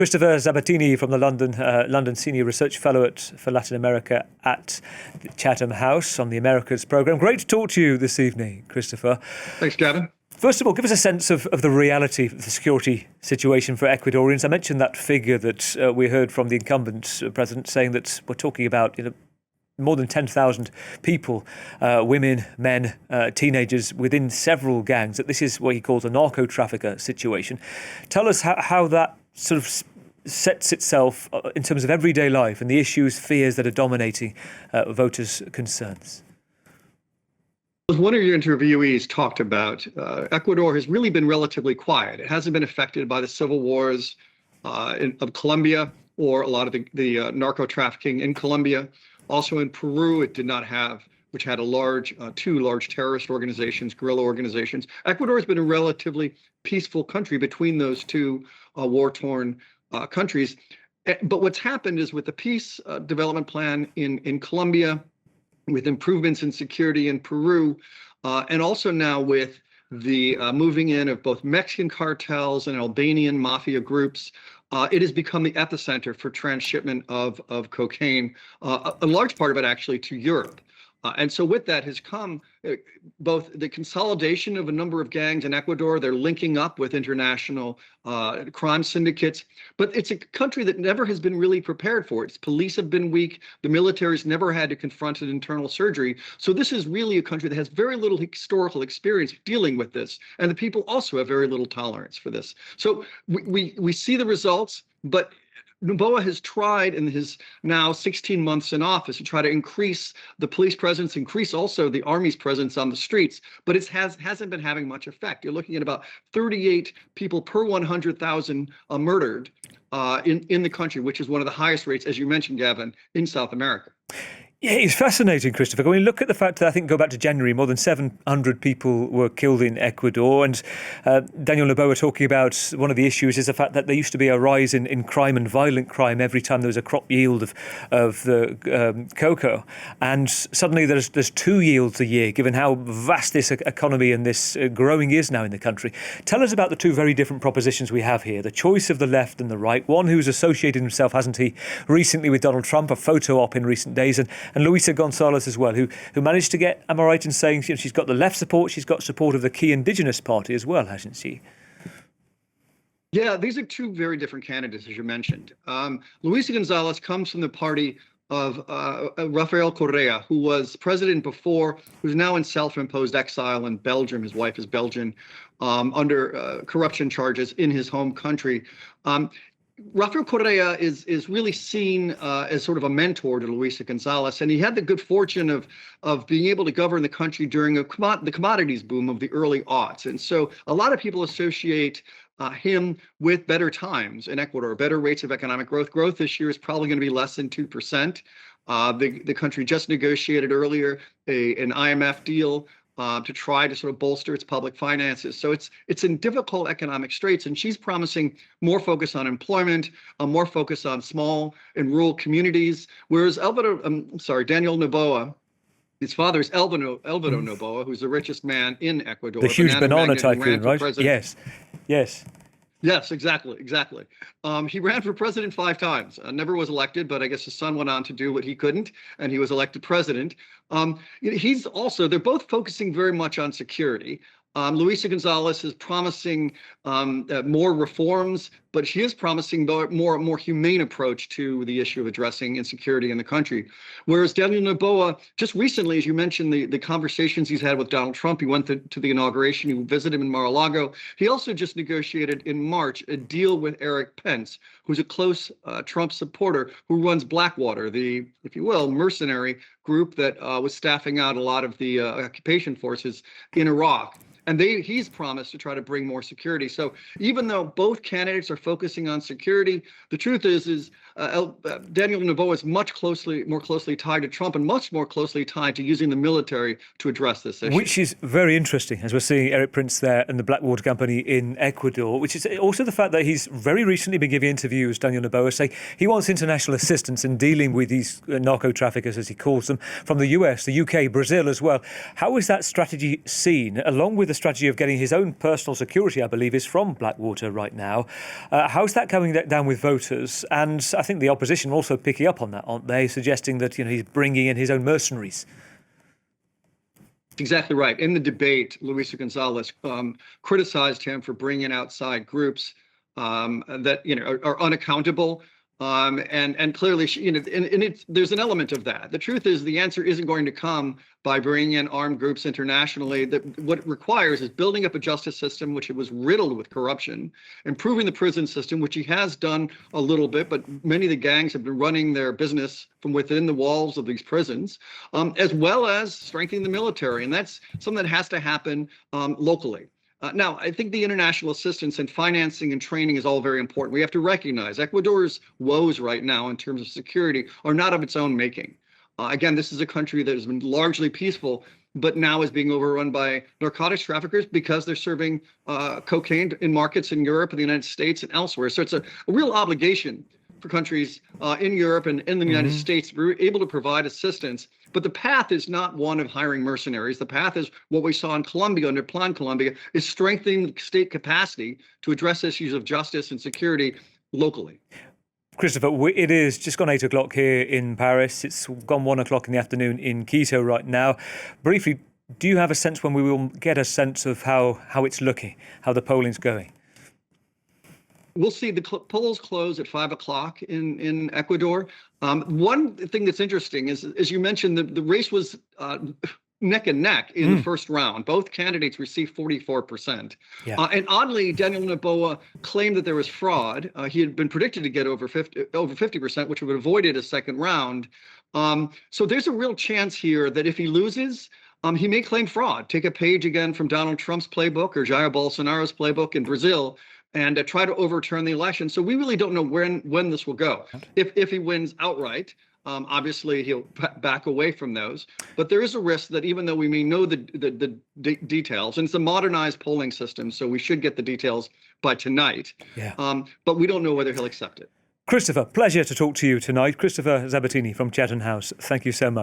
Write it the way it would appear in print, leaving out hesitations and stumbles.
Christopher Sabatini from the London Senior Research Fellow for Latin America at the Chatham House on the Americas programme. Great to talk to you this evening, Christopher. Thanks, Gavin. First of all, give us a sense of the reality of the security situation for Ecuadorians. I mentioned that figure that we heard from the incumbent president saying that we're talking about more than 10,000 people, women, men, teenagers within several gangs, that this is what he calls a narco-trafficker situation. Tell us how that sort of sets itself in terms of everyday life and the issues, fears that are dominating voters' concerns. As one of your interviewees talked about, Ecuador has really been relatively quiet. It hasn't been affected by the civil wars of Colombia or a lot of the narco trafficking in Colombia. Also in Peru, it did not have, which had two large terrorist organizations, guerrilla organizations. Ecuador has been a relatively peaceful country between those two war-torn countries. But what's happened is with the peace development plan in Colombia, with improvements in security in Peru, and also now with the moving in of both Mexican cartels and Albanian mafia groups, it has become the epicenter for transshipment of cocaine, a large part of it actually to Europe. And so with that has come both the consolidation of a number of gangs in Ecuador. They're linking up with international crime syndicates, but it's a country that never has been really prepared for it. Its police have been weak. The military's never had to confront an internal surgery. So this is really a country that has very little historical experience dealing with this. And the people also have very little tolerance for this. So we see the results, but Noboa has tried in his now 16 months in office to try to increase the police presence, increase also the army's presence on the streets, but it hasn't been having much effect. You're looking at about 38 people per 100,000 murdered in the country, which is one of the highest rates, as you mentioned, Gavin, in South America. Yeah, it's fascinating, Christopher. When you look at the fact that I think go back to January, more than 700 people were killed in Ecuador, and Daniel Noboa talking about one of the issues is the fact that there used to be a rise in crime and violent crime every time there was a crop yield of the cocoa, and suddenly there's 2 yields a year, given how vast this economy and this growing is now in the country. Tell us about the 2 very different propositions we have here, the choice of the left and the right, one who's associated himself, hasn't he, recently with Donald Trump, a photo op in recent days, and Luisa González as well, who managed to get, am I right in saying she's got the left support, she's got support of the key indigenous party as well, hasn't she? Yeah, these are 2 very different candidates, as you mentioned. Luisa González comes from the party of Rafael Correa, who was president before, who's now in self-imposed exile in Belgium. His wife is Belgian, under corruption charges in his home country. Rafael Correa is really seen as sort of a mentor to Luisa González, and he had the good fortune of being able to govern the country during the commodities boom of the early aughts. And so a lot of people associate him with better times in Ecuador, better rates of economic growth. Growth this year is probably going to be less than 2%. The country just negotiated earlier an IMF deal to try to sort of bolster its public finances. So it's in difficult economic straits, and she's promising more focus on employment, more focus on small and rural communities, whereas Daniel Noboa, his father is Alvaro Noboa, who's the richest man in Ecuador. The huge banana tycoon, right? Yes. Yes, exactly. He ran for president 5 times, never was elected, but I guess his son went on to do what he couldn't, and he was elected president. They're both focusing very much on security. Luisa González is promising more reforms, but she is promising a more humane approach to the issue of addressing insecurity in the country. Whereas Daniel Noboa, just recently, as you mentioned, the conversations he's had with Donald Trump, he went to the inauguration, he visited him in Mar-a-Lago. He also just negotiated in March a deal with Eric Pence, who's a close Trump supporter, who runs Blackwater, the, if you will, mercenary group that was staffing out a lot of the occupation forces in Iraq. And he's promised to try to bring more security. So even though both candidates are focusing on security, the truth is Daniel Noboa is more closely tied to Trump and much more closely tied to using the military to address this issue. Which is very interesting, as we're seeing Eric Prince there and the Blackwater Company in Ecuador, which is also the fact that he's very recently been giving interviews, Daniel Noboa, saying he wants international assistance in dealing with these narco traffickers, as he calls them, from the US, the UK, Brazil as well. How is that strategy seen, along with the strategy of getting his own personal security, I believe, is from Blackwater right now. How's that going down with voters? And I think the opposition are also picking up on that, aren't they? Suggesting that he's bringing in his own mercenaries. Exactly right. In the debate, Luisa González criticized him for bringing outside groups that are unaccountable. And clearly, there's an element of that. The truth is, the answer isn't going to come by bringing in armed groups internationally. What it requires is building up a justice system which was riddled with corruption, improving the prison system, which he has done a little bit, but many of the gangs have been running their business from within the walls of these prisons, as well as strengthening the military. And that's something that has to happen locally. Now, I think the international assistance and financing and training is all very important. We have to recognize Ecuador's woes right now in terms of security are not of its own making. Again, this is a country that has been largely peaceful, but now is being overrun by narcotics traffickers because they're serving cocaine in markets in Europe and the United States and elsewhere. So it's a real obligation for countries in Europe and in the United States to be able to provide assistance. But the path is not one of hiring mercenaries. The path is what we saw in Colombia under Plan Colombia, is strengthening state capacity to address issues of justice and security locally. Christopher, it is just gone 8 o'clock here in Paris. It's gone 1 o'clock in the afternoon in Quito right now. Briefly, do you have a sense when we will get a sense of how it's looking, how the polling's going? We'll see. The polls close at 5 o'clock in Ecuador. One thing that's interesting is, as you mentioned, the race was neck and neck in the first round. Both candidates received 44%. Yeah. And oddly, Daniel Noboa claimed that there was fraud. He had been predicted to get over 50%, which would have avoided a second round. So there's a real chance here that if he loses, he may claim fraud. Take a page again from Donald Trump's playbook or Jair Bolsonaro's playbook in Brazil, and try to overturn the election. So we really don't know when this will go. If he wins outright, obviously he'll back away from those. But there is a risk that even though we may know the details, and it's a modernized polling system, so we should get the details by tonight. Yeah. But we don't know whether he'll accept it. Christopher, pleasure to talk to you tonight. Christopher Sabatini from Chatham House. Thank you so much.